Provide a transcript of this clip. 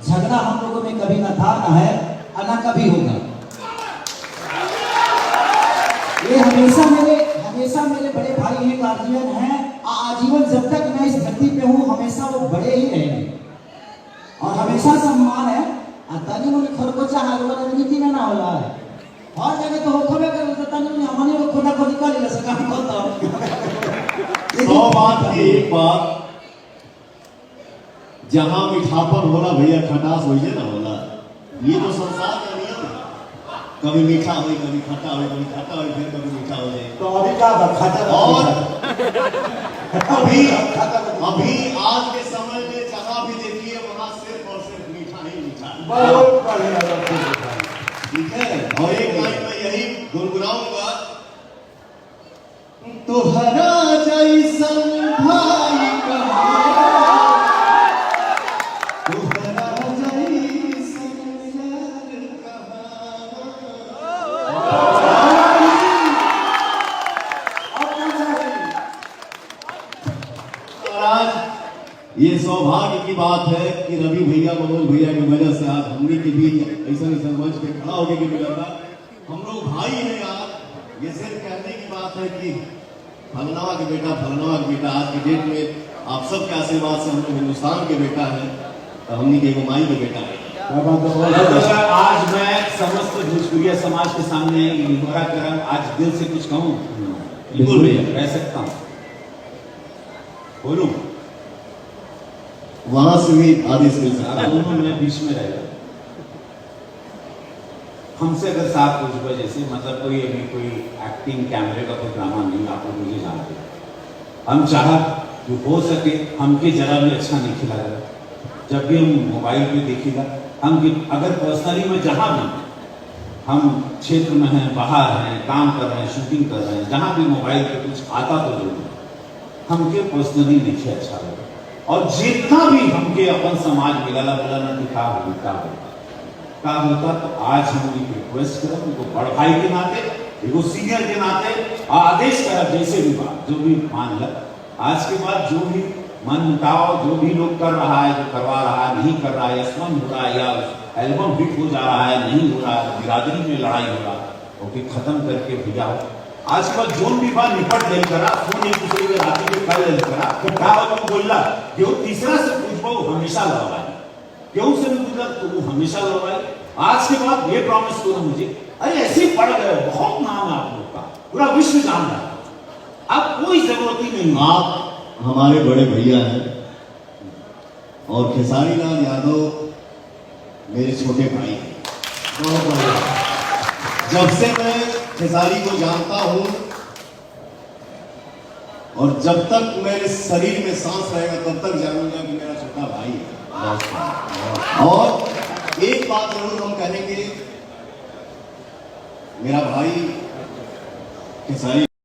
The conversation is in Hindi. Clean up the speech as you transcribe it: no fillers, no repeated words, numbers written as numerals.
झगड़ा हम लोगों में कभी ना था, ना है और ना कभी होगा। ये हमेशा मेरे बड़े भाई हैं, गार्जियन हैं, आजीवन जब तक मैं इस धरती पे हूँ हमेशा वो बड़े ही रहेंगे और हमेशा सम्मान है। तनी मुझे खरकोचा हालवा राजनीति में ना होला है हर जगह तो होखबे कर तो तनी मुझे हमने वो खोना को निकाल ले सका हम कहता 100 बात की एक बात, जहां मीठापन होला भैया खटास होइए ना होला। ये तो संसार का नियम है, कभी मीठा हो कभी खट्टा हो, कभी खट्टा हो फिर कभी मीठा हो जाए। तो अभी का खट्टा और अभी आज के समय में जहां भी देखिए वहां सिर्फ और सिर्फ मीठा ही मीठा है। बहुत बढ़िया, ठीक है। और एक लाइन में यही गुनगुनाऊंगा, तोहरा जैसन भाई कहाँ, तोहरा जैसन यार कहाँ। ये सौभाग्य की बात है कि रवि भैया, मनोज भैया की वजह से आज हमने के बीच ऐसा मंच पे खड़ा होकर के मिला था। हम लोग भाई हैं यार। ये सिर्फ कहने की बात है कि फलनावा के बेटा, फलनावा के बेटा। आज के डेट में आप सबके आशीर्वाद से हम लोग हिंदुस्तान के बेटा है, तो हमने के माई के बेटा है। आज मैं समस्त भोजपुरिया समाज के सामने निहोरा कर आज दिल से कुछ कहूँ, बिल्कुल भैया कह सकता हूँ, बोलूं वहां से भी आदेश मिल सकता है। दोनों में बीच में रहेगा। हमसे अगर साथ कुछ वजह से मतलब कोई अभी कोई एक्टिंग कैमरे का कोई ड्रामा नहीं, आप लोग मुझे जानते हैं। हम चाहा जो हो सके हमके जरा भी अच्छा नहीं खिलाएगा, जब भी हम मोबाइल पे देखेगा हम अगर पर्सनली में जहाँ भी हम क्षेत्र में हैं, बाहर हैं, काम कर रहे हैं, शूटिंग कर रहे हैं, जहाँ भी मोबाइल पे कुछ आता तो जरूर हमके पर्सनली नहीं अच्छा लगा। और जितना भी हमके अपन समाज मिला बोला ना कि का होता तो आज हम रिक्वेस्ट करें उनको बड़ भाई के नाते, एगो सीनियर के नाते आदेश कर जैसे भी बात जो भी मान ल आज के बाद जो भी मन मुटाव जो भी लोग कर रहा है, जो करवा रहा है, नहीं कर रहा है, स्मन हो रहा है या एल्बम हिट हो जा रहा है, नहीं हो रहा है, बिरादरी में लड़ाई हो रहा है, वो भी खत्म करके भैया आज के बाद जोन भी बात निपट नहीं करा, फोन एक दूसरे के राती में कर नहीं करा, फिर क्या हो तुम बोल रहा कि वो तीसरा से पूछ पाओ हमेशा लड़वाई, क्यों से नहीं पूछा तो वो हमेशा लड़वाई। आज के बाद ये प्रॉमिस करो मुझे, अरे ऐसे ही पड़ गए, बहुत नाम है आप लोग का, पूरा विश्व जान रहा है, अब कोई जरूरत ही नहीं। आप हमारे बड़े भैया हैं और खेसारी लाल यादव मेरे छोटे भाई हैं। बहुत बढ़िया। जब से मैं खेसारी को जानता हूं और जब तक मेरे शरीर में सांस रहेगा तब तक जानूंगा कि मेरा छोटा भाई है। और एक बात जरूर हम कहेंगे, मेरा भाई खेसारी